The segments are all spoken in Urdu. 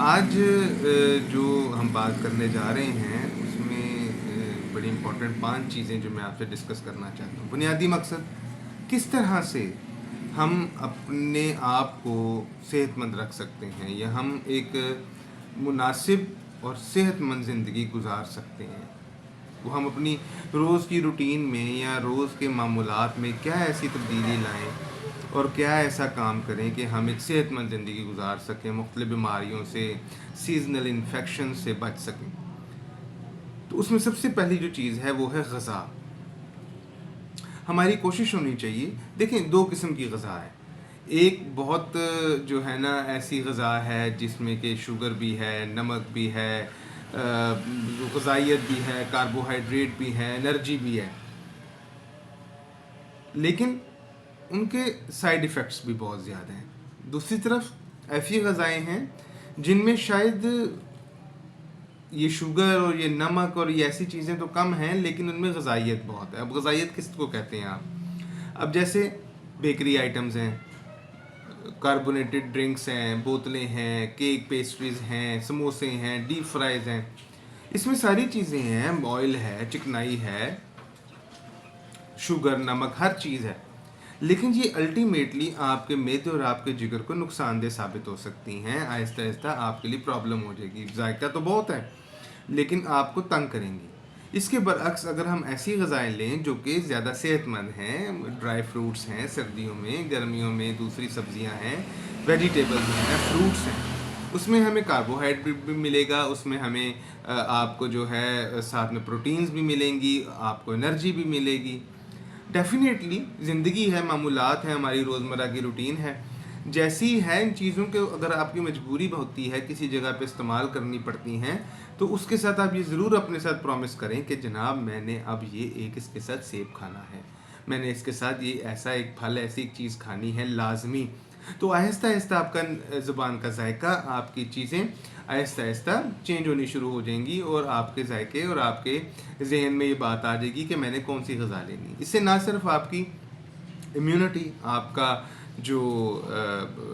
آج جو ہم بات کرنے جا رہے ہیں اس میں بڑی امپورٹنٹ 5 چیزیں جو میں آپ سے ڈسکس کرنا چاہتا ہوں. بنیادی مقصد کس طرح سے ہم اپنے آپ کو صحت مند رکھ سکتے ہیں یا ہم ایک مناسب اور صحت مند زندگی گزار سکتے ہیں. وہ ہم اپنی روز کی روٹین میں یا روز کے معمولات میں کیا ایسی تبدیلی لائیں اور کیا ایسا کام کریں کہ ہم ایک صحت مند زندگی گزار سکیں, مختلف بیماریوں سے, سیزنل انفیکشن سے بچ سکیں. تو اس میں سب سے پہلی جو چیز ہے وہ ہے غذا. ہماری کوشش ہونی چاہیے. دیکھیں 2 قسم کی غذا ہے. ایک بہت جو ہے نا ایسی غذا ہے جس میں کہ شوگر بھی ہے, نمک بھی ہے, غذائیت بھی ہے, کاربوہائیڈریٹ بھی ہے, انرجی بھی ہے, لیکن ان کے سائیڈ ایفیکٹس بھی بہت زیادہ ہیں. دوسری طرف ایسی غذائیں ہیں جن میں شاید یہ شوگر اور یہ نمک اور یہ ایسی چیزیں تو کم ہیں لیکن ان میں غذائیت بہت ہے. اب غذائیت کس کو کہتے ہیں آپ؟ اب جیسے بیکری آئٹمز ہیں, کاربونیٹڈ ڈرنکس ہیں, بوتلیں ہیں, کیک پیسٹریز ہیں, سموسے ہیں, ڈیپ فرائز ہیں, اس میں ساری چیزیں ہیں. آئل ہے, چکنائی ہے, شوگر, نمک, ہر چیز ہے, لیکن یہ الٹیمیٹلی آپ کے معدے اور آپ کے جگر کو نقصان دہ ثابت ہو سکتی ہیں. آہستہ آہستہ آپ کے لیے پرابلم ہو جائے گی. ذائقہ تو بہت ہے لیکن آپ کو تنگ کریں گی. اس کے برعکس اگر ہم ایسی غذائیں لیں جو کہ زیادہ صحت مند ہیں, ڈرائی فروٹس ہیں سردیوں میں, گرمیوں میں دوسری سبزیاں ہیں, ویجیٹیبلز ہیں, فروٹس ہیں, اس میں ہمیں کاربوہائیڈریٹ بھی ملے گا, اس میں ہمیں آپ کو جو ہے ساتھ میں پروٹینز بھی ملیں گی, آپ کو انرجی بھی ملے گی. ڈیفینیٹلی زندگی ہے, معمولات ہیں, ہماری روزمرہ کی روٹین ہے, جیسی ہے ان چیزوں کے اگر آپ کی مجبوری ہوتی ہے کسی جگہ پہ استعمال کرنی پڑتی ہیں تو اس کے ساتھ آپ یہ ضرور اپنے ساتھ پرومس کریں کہ جناب میں نے اب یہ ایک اس کے ساتھ سیب کھانا ہے, میں نے اس کے ساتھ یہ ایسا ایک پھل, ایسی ایک چیز کھانی ہے لازمی. تو آہستہ آہستہ آپ کا زبان کا ذائقہ, آپ کی چیزیں آہستہ آہستہ چینج ہونی شروع ہو جائیں گی اور آپ کے ذائقے اور آپ کے ذہن میں یہ بات آ جائے گی کہ میں نے کون سی غذا لینی. اس سے نہ صرف آپ کی امیونٹی, آپ کا جو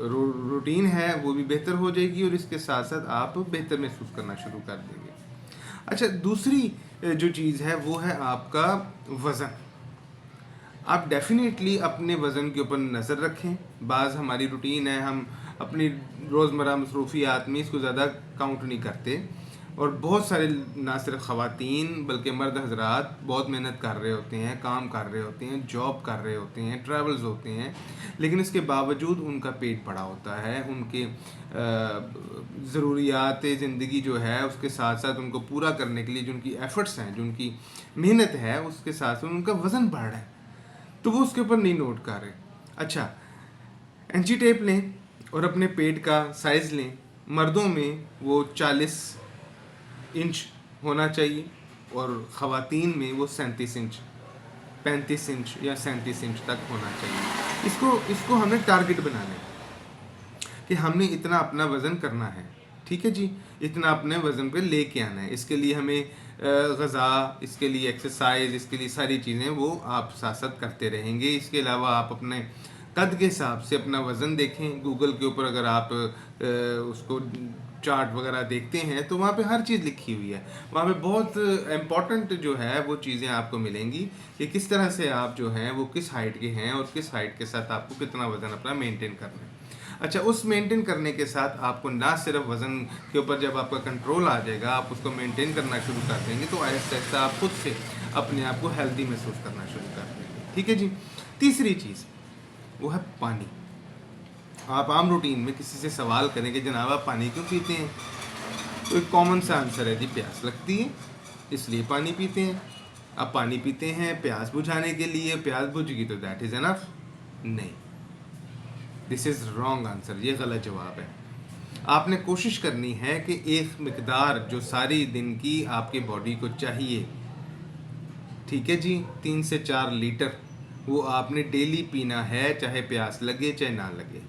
روٹین ہے وہ بھی بہتر ہو جائے گی اور اس کے ساتھ ساتھ آپ بہتر محسوس کرنا شروع کر دیں گے. اچھا, دوسری جو چیز ہے وہ ہے آپ کا وزن. آپ ڈیفینیٹلی اپنے وزن کے اوپر نظر رکھیں. بعض ہماری روٹین ہے, ہم اپنی روزمرہ مصروفیات میں اس کو زیادہ کاؤنٹ نہیں کرتے, اور بہت سارے نہ صرف خواتین بلکہ مرد حضرات بہت محنت کر رہے ہوتے ہیں, کام کر رہے ہوتے ہیں, جاب کر رہے ہوتے ہیں, ٹریولز ہوتے ہیں, لیکن اس کے باوجود ان کا پیٹ بڑا ہوتا ہے. ان کے ضروریات زندگی جو ہے اس کے ساتھ ساتھ ان کو پورا کرنے کے لیے جو ان کی ایفرٹس ہیں, جو ان کی محنت ہے, اس کے ساتھ ساتھ ان کا وزن بڑھ رہا ہے, تو وہ اس کے اوپر نہیں نوٹ کر رہے. اچھا, انچی ٹیپ لیں اور اپنے پیٹ کا سائز لیں. مردوں میں وہ 40 انچ ہونا چاہیے اور خواتین میں وہ 37 انچ, 35 انچ یا 37 انچ تک ہونا چاہیے. اس کو ہمیں ٹارگٹ بنانا ہے کہ ہم نے اتنا اپنا وزن کرنا ہے. ٹھیک ہے جی, اتنا اپنے وزن پہ لے کے آنا ہے. اس کے لیے ہمیں غذا, اس کے لیے ایکسرسائز, اس کے لیے ساری چیزیں وہ آپ ساتھ ساتھ کرتے رہیں گے. اس کے علاوہ آپ اپنے قد کے حساب سے اپنا وزن دیکھیں. گوگل کے اوپر اگر آپ اس کو چارٹ وغیرہ دیکھتے ہیں تو وہاں پہ ہر چیز لکھی ہوئی ہے. وہاں پہ بہت امپورٹنٹ جو ہے وہ چیزیں آپ کو ملیں گی کہ کس طرح سے آپ جو ہیں وہ کس ہائٹ کے ہیں اور کس ہائٹ کے ساتھ آپ کو کتنا وزن اپنا مینٹین کرنا ہے. اچھا, اس مینٹین کرنے کے ساتھ آپ کو نہ صرف وزن کے اوپر جب آپ کا کنٹرول آ جائے گا, آپ اس کو مینٹین کرنا شروع کر دیں گے, تو آہستہ آہستہ آپ خود سے اپنے آپ کو ہیلدی محسوس کرنا شروع کر دیں گے. ٹھیک ہے جی. تیسری چیز وہ ہے پانی. آپ عام روٹین میں کسی سے سوال کریں کہ جناب آپ پانی کیوں پیتے ہیں, تو ایک کامن سا آنسر ہے جی پیاس لگتی ہے اس لیے پانی پیتے ہیں. آپ پانی پیتے ہیں پیاس بجھانے کے لیے, پیاس بجھ گئی تو دیٹ از انف. نہیں, دس از رانگ آنسر, یہ غلط جواب ہے. آپ نے کوشش کرنی ہے کہ ایک مقدار جو ساری دن کی آپ کی باڈی کو چاہیے, ٹھیک ہے جی, 3 سے 4 لیٹر, وہ آپ نے ڈیلی پینا ہے, چاہے پیاس لگے چاہے نہ لگے.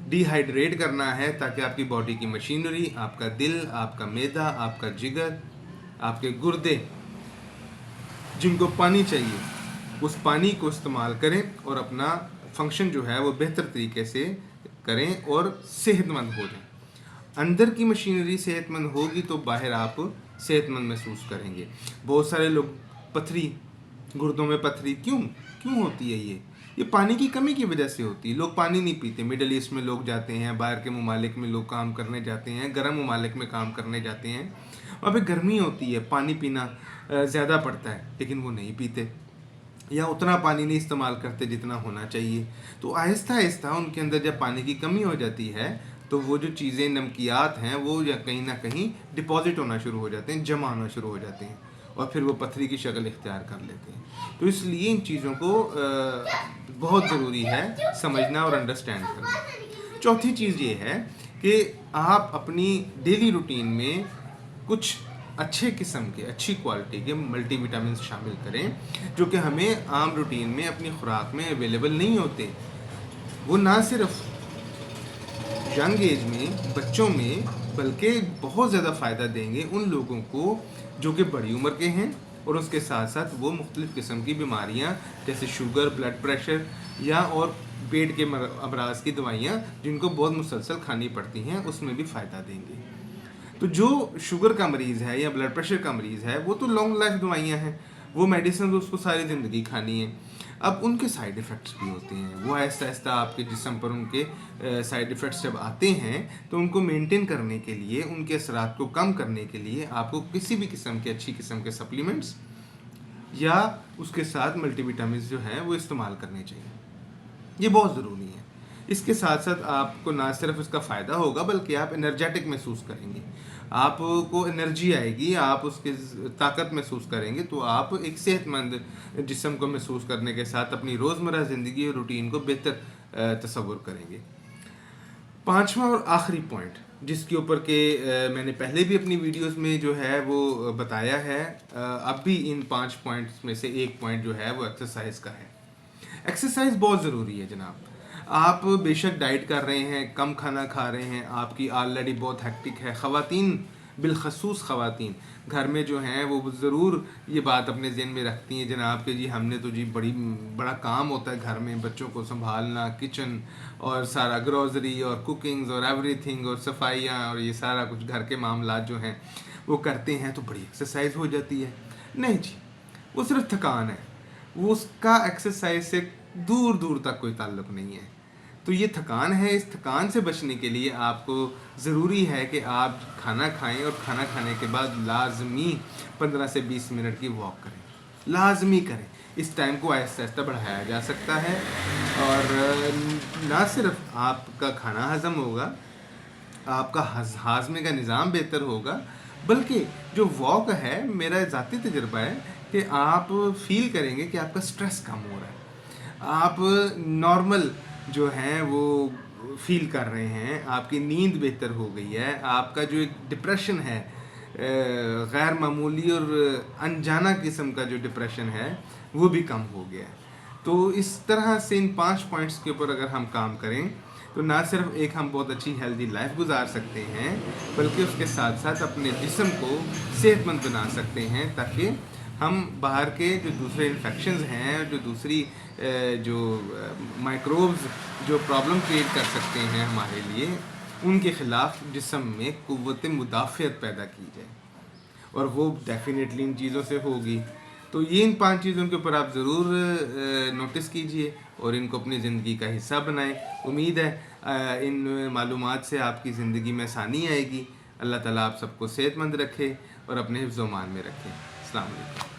ڈی ہائیڈریٹ کرنا ہے تاکہ آپ کی باڈی کی مشینری, آپ کا دل, آپ کا معدہ, آپ کا جگر, آپ کے گردے جن کو پانی چاہیے اس پانی کو استعمال کریں اور اپنا فنکشن جو ہے وہ بہتر طریقے سے کریں اور صحت مند ہو جائیں. اندر کی مشینری صحت مند ہوگی تو باہر آپ صحت مند محسوس کریں گے. بہت سارے لوگ پتھری، گردوں میں پتھری کیوں ہوتی ہے؟ یہ پانی کی کمی کی وجہ سے ہوتی ہے. لوگ پانی نہیں پیتے. مڈل ایسٹ میں لوگ جاتے ہیں، باہر کے ممالک میں لوگ کام کرنے جاتے ہیں، گرم ممالک میں کام کرنے جاتے ہیں، وہاں پہ گرمی ہوتی ہے، پانی پینا زیادہ پڑتا ہے، لیکن وہ نہیں پیتے یا اتنا پانی نہیں استعمال کرتے جتنا ہونا چاہیے. تو آہستہ آہستہ ان کے اندر جب پانی کی کمی ہو جاتی ہے تو وہ جو چیزیں نمکیات ہیں وہ یا کہیں نہ کہیں ڈپازٹ ہونا شروع ہو جاتے ہیں، جمع ہونا شروع ہو جاتے ہیں، اور پھر وہ پتھری کی شکل اختیار کر لیتے ہیں. تو اس لیے ان چیزوں کو بہت ضروری ہے سمجھنا اور انڈرسٹینڈ کرنا. چوتھی چیز یہ ہے کہ آپ اپنی ڈیلی روٹین میں کچھ اچھے قسم کے، اچھی کوالٹی کے ملٹی وٹامنس شامل کریں جو کہ ہمیں عام روٹین میں اپنی خوراک میں اویلیبل نہیں ہوتے. وہ نہ صرف ینگ ایج میں، بچوں میں، بلکہ بہت زیادہ فائدہ دیں گے ان لوگوں کو جو کہ بڑی عمر کے ہیں اور اس کے ساتھ ساتھ وہ مختلف قسم کی بیماریاں جیسے شوگر، بلڈ پریشر یا اور پیٹ کے امراض کی دوائیاں جن کو بہت مسلسل کھانی پڑتی ہیں اس میں بھی فائدہ دیں گے. تو جو شوگر کا مریض ہے یا بلڈ پریشر کا مریض ہے وہ تو لانگ لائف دوائیاں ہیں، وہ میڈیسن اس کو ساری زندگی کھانی ہے. اب ان کے سائیڈ ایفیکٹس بھی ہوتے ہیں، وہ آہستہ آہستہ آپ کے جسم پر ان کے سائیڈ ایفیکٹس جب آتے ہیں تو ان کو مینٹین کرنے کے لیے، ان کے اثرات کو کم کرنے کے لیے آپ کو کسی بھی قسم کے اچھی قسم کے سپلیمنٹس یا اس کے ساتھ ملٹی وٹامنس جو ہیں وہ استعمال کرنے چاہیے. یہ بہت ضروری ہے. اس کے ساتھ ساتھ آپ کو نہ صرف اس کا فائدہ ہوگا بلکہ آپ انرجیٹک محسوس کریں گے، آپ کو انرجی آئے گی، آپ اس کی طاقت محسوس کریں گے، تو آپ ایک صحت مند جسم کو محسوس کرنے کے ساتھ اپنی روزمرہ زندگی اور روٹین کو بہتر تصور کریں گے. پانچواں اور آخری پوائنٹ جس کے اوپر کہ میں نے پہلے بھی اپنی ویڈیوز میں جو ہے وہ بتایا ہے، اب بھی ان 5 پوائنٹس میں سے ایک پوائنٹ جو ہے وہ ایکسرسائز کا ہے. ایکسرسائز بہت ضروری ہے جناب. آپ بے شک ڈائٹ کر رہے ہیں، کم کھانا کھا رہے ہیں، آپ کی آلریڈی بہت ہیکٹک ہے. خواتین، بالخصوص خواتین گھر میں جو ہیں وہ ضرور یہ بات اپنے ذہن میں رکھتی ہیں جناب کہ جی ہم نے تو جی بڑا کام ہوتا ہے گھر میں، بچوں کو سنبھالنا، کچن اور سارا گروسری اور کوکنگز اور ایوری تھنگ اور صفائیاں اور یہ سارا کچھ گھر کے معاملات جو ہیں وہ کرتے ہیں تو بڑی ایکسرسائز ہو جاتی ہے. نہیں جی، وہ صرف تھکان ہے، وہ اس کا ایکسرسائز سے دور دور تک کوئی تعلق نہیں ہے. تو یہ تھکان ہے، اس تھکان سے بچنے کے لیے آپ کو ضروری ہے کہ آپ کھانا کھائیں اور کھانا کھانے کے بعد لازمی 15 سے 20 منٹ کی واک کریں، لازمی کریں. اس ٹائم کو آہستہ آہستہ بڑھایا جا سکتا ہے اور نہ صرف آپ کا کھانا ہضم ہوگا، آپ کا ہاضمے کا نظام بہتر ہوگا، بلکہ جو واک ہے، میرا ذاتی تجربہ ہے کہ آپ فیل کریں گے کہ آپ کا سٹریس کم ہو رہا ہے، آپ نارمل جو ہیں وہ فیل کر رہے ہیں، آپ کی نیند بہتر ہو گئی ہے، آپ کا جو ایک ڈپریشن ہے، غیر معمولی اور انجانہ قسم کا جو ڈپریشن ہے وہ بھی کم ہو گیا ہے. تو اس طرح سے ان 5 پوائنٹس کے اوپر اگر ہم کام کریں تو نہ صرف ایک ہم بہت اچھی ہیلدی لائف گزار سکتے ہیں بلکہ اس کے ساتھ ساتھ اپنے جسم کو صحت مند بنا سکتے ہیں، تاکہ ہم باہر کے جو دوسرے انفیکشنز ہیں، جو دوسری جو مائکروبز جو پرابلم کریٹ کر سکتے ہیں ہمارے لیے، ان کے خلاف جسم میں قوت مدافعت پیدا کی جائے، اور وہ ڈیفینیٹلی ان چیزوں سے ہوگی. تو یہ ان 5 چیزوں کے اوپر آپ ضرور نوٹس کیجئے اور ان کو اپنی زندگی کا حصہ بنائیں. امید ہے ان معلومات سے آپ کی زندگی میں آسانی آئے گی. اللہ تعالیٰ آپ سب کو صحت مند رکھے اور اپنے حفظ و امان میں رکھے. السلام علیکم.